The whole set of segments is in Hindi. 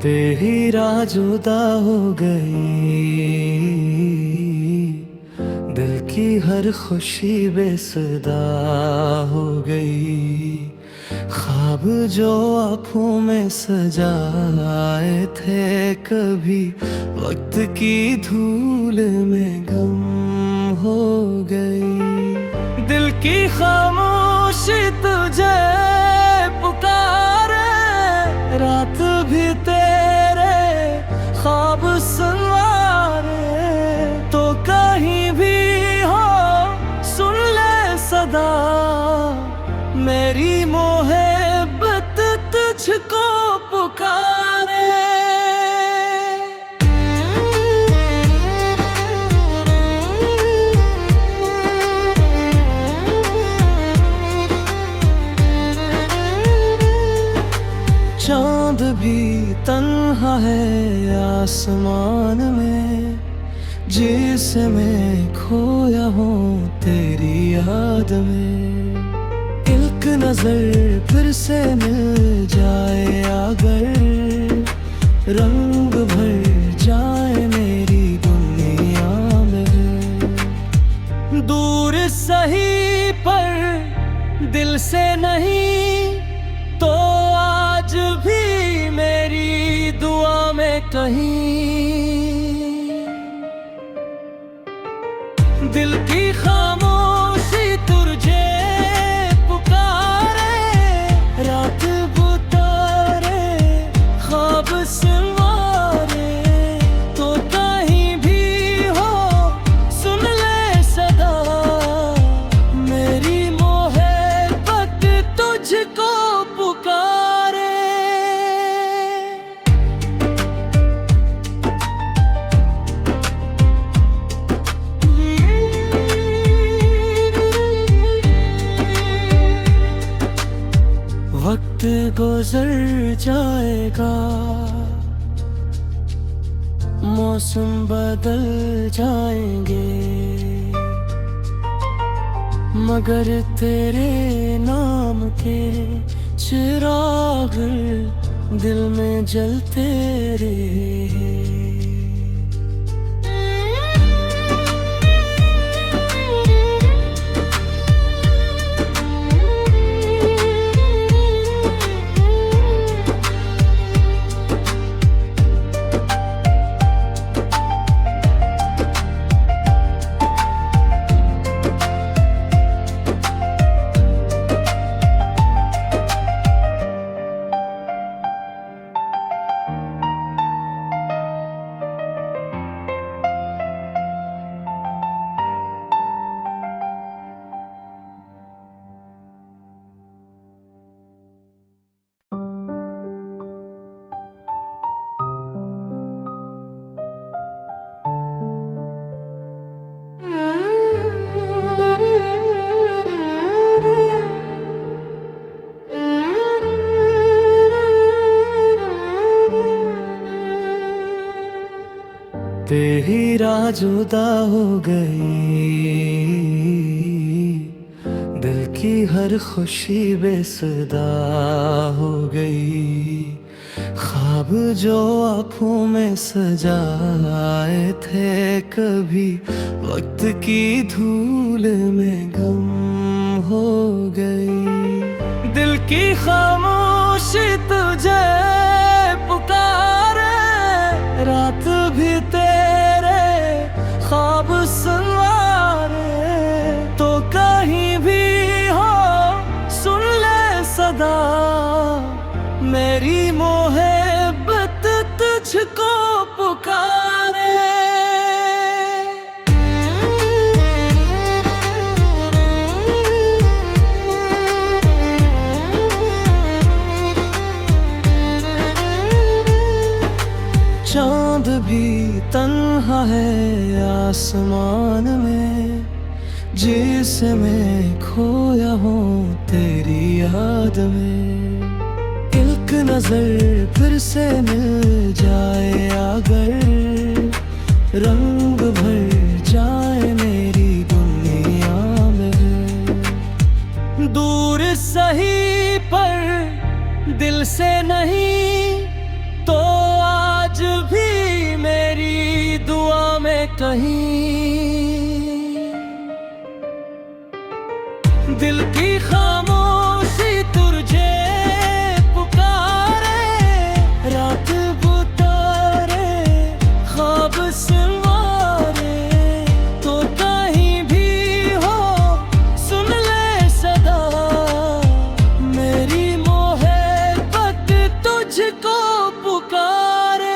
तेरी राह जुदा हो गई, दिल की हर खुशी बेसुदा हो गई। ख्वाब जो आँखों में सजाए थे कभी, वक्त की धूल में गम हो गई। दिल की खामोशी तुझे पुकारे, रात भी तेरे ख्वाब सुनवारे। तो कहीं भी हो सुन ले सदा, मेरी मोहब्बत तुझको पुकारे। चांद भी तन्हा है आसमान में, जिसे मैं खोया हूँ तेरी याद में। एक नजर फिर से मिल जाए अगर, रंग भर जाए मेरी दुनिया में। दूर सही पर दिल से नहीं, तो आज भी मेरी दुआ में कहीं। दिल की खामोशी तुझे पुकारे, रात बुतारे ख्वाब संवारे। तो कहीं भी हो सुन ले सदा, मेरी मोहब्बत तुझको पुकारे। वक्त गुजर जाएगा, मौसम बदल जाएंगे, मगर तेरे नाम के चिराग दिल में जलते रहे। तेरी राह जुदा हो गई, दिल की हर खुशी बेसुदा हो गई। ख्वाब जो आँखों में सजाए थे कभी, वक्त की धूल में गम हो गई। दिल की खामोशी तुझे पुकारे, रात भी तेरे ख्वाब सुनवारे। तो कहीं भी हो सुन ले सदा, मेरी मोहब्बत तुझको पुकारे। चांद भी तन्हा है आसमान में, जिसे मैं खोया हूँ तेरी याद में। एक नजर फिर से मिल जाए अगर, रंग भर जाए मेरी दुनिया में। दूर सही पर दिल से नहीं, तो भी मेरी दुआ में कहीं दिल की खामोशी तुझे पुकारे, रात बुतारे ख्वाब संवारे, तो कहीं भी हो सुन ले सदा, मेरी मोहब्बत तुझको पुकारे।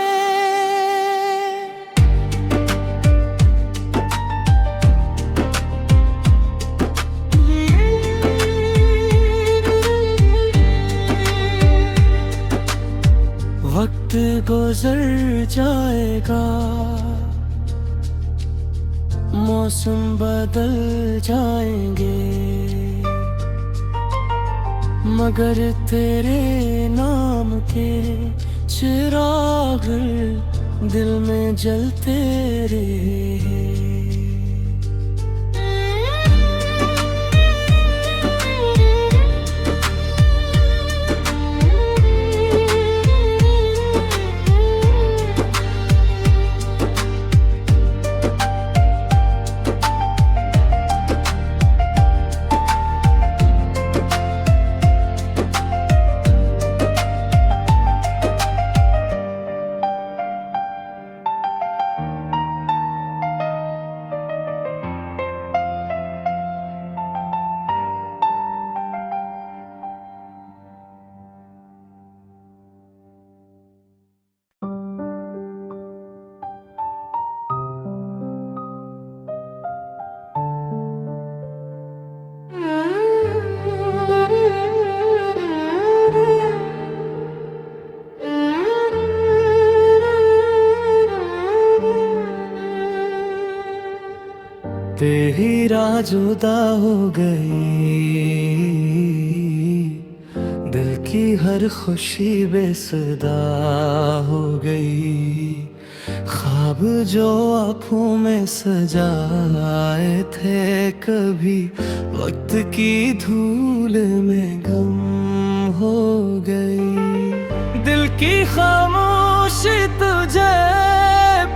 वक्त गुजर जाएगा, मौसम बदल जाएंगे, मगर तेरे नाम के चिराग दिल में जलते रहे। तेरी राह जुदा हो गई, दिल की हर खुशी बेसुदा हो गई, ख्वाब जो आँखों में सजाए थे कभी वक्त की धूल में गम हो गई। दिल की खामोशी तुझे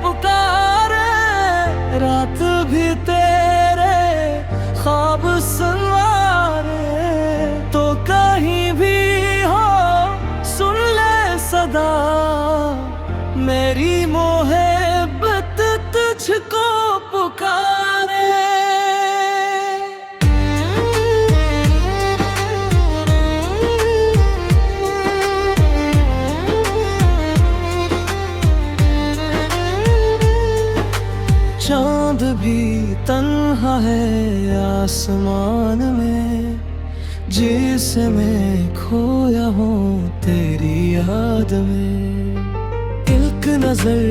पुकारे, रात भी तेरे ख्वाब संवारे, तो कहीं भी हो सुन ले सदा, मेरी मोहब्बत तुझको पुकारे। चांद भी तन्हा है आसमान में, जिसे मैं खोया हूँ तेरी याद में। एक नजर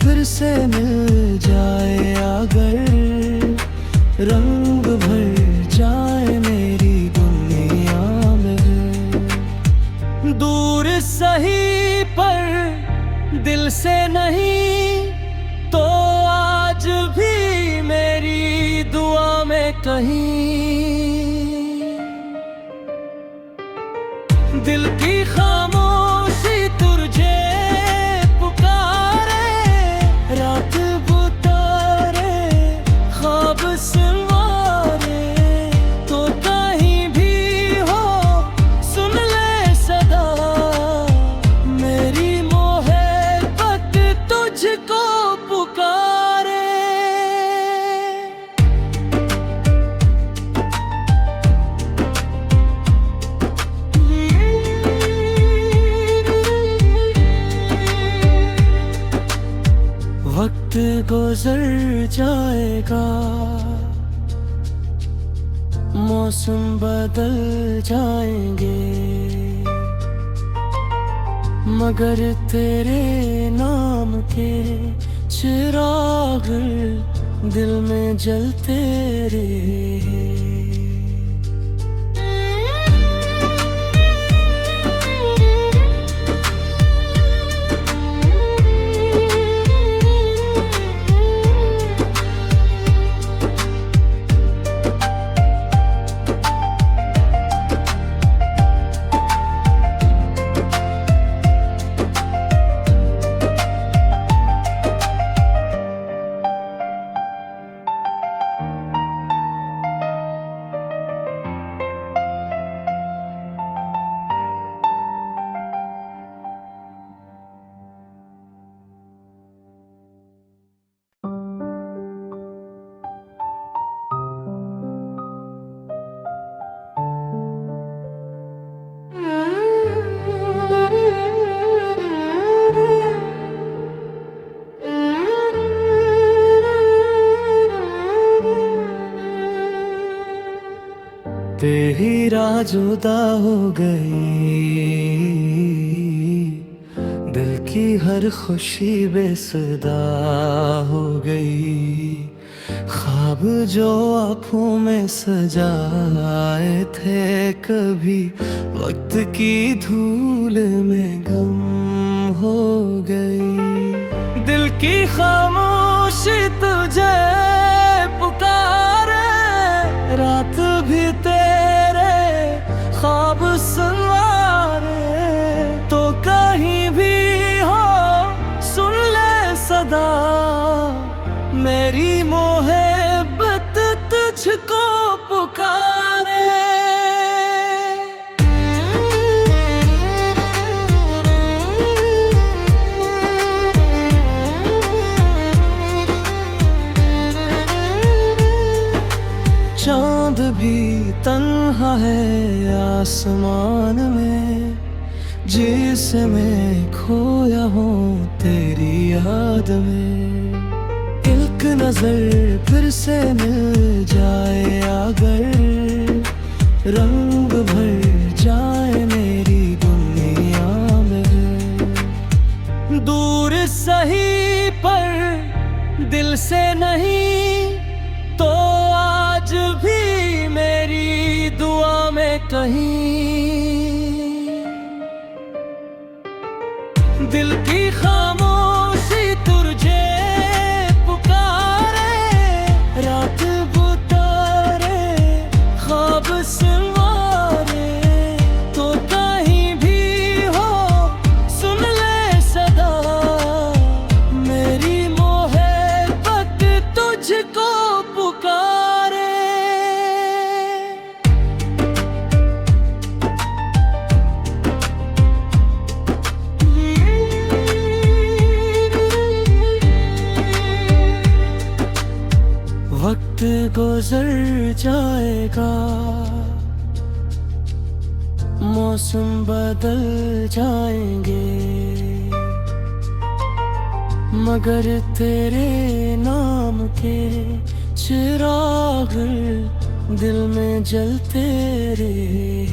फिर से मिल जाए अगर, रंग भर जाए मेरी दुनिया में। दूर सही पर दिल से नहीं, तो आज भी मेरी दुआ में कहीं दिल की खामोशी तुझे पुकारे, रात बुतारे ख्वाब संवारे, तो कहीं भी हो सुन ले सदा, मेरी मोहब्बत तुझको पुकारे। वक्त गुजर जाएगा, मौसम बदल जाएंगे, मगर तेरे नाम के चिराग दिल में जलते रहे। जुदा हो गई, दिल की हर खुशी बेसुदा हो गई। ख्वाब जो आँखों में सजाए थे कभी, वक्त की धूल में गम हो गई। दिल की खामोशी तुझे पुकारे, रात भी तेरे ख्वाब सवारे। तो कहीं भी हो सुन ले सदा, मेरी मोहब्बत तुझको पुकारे। चांद भी तन्हा है आसमान में, जिसे मैं खोया हूँ तेरी याद में। एक नजर फिर से मिल जाए अगर, रंग भर जाए मेरी दुनिया में। दूर सही पर दिल से नहीं, तो आज भी मेरी दुआ में कहीं। दिल की खामोशी तुझे पुकारे, रात बुतारे ख्वाब सवारे। तो कहीं भी हो सुन ले सदा, मेरी मोहब्बत तुझको पुकारे। वक्त गुजर जाएगा, मौसम बदल जाएंगे, मगर तेरे नाम के चिराग दिल में जलते रहेंगे।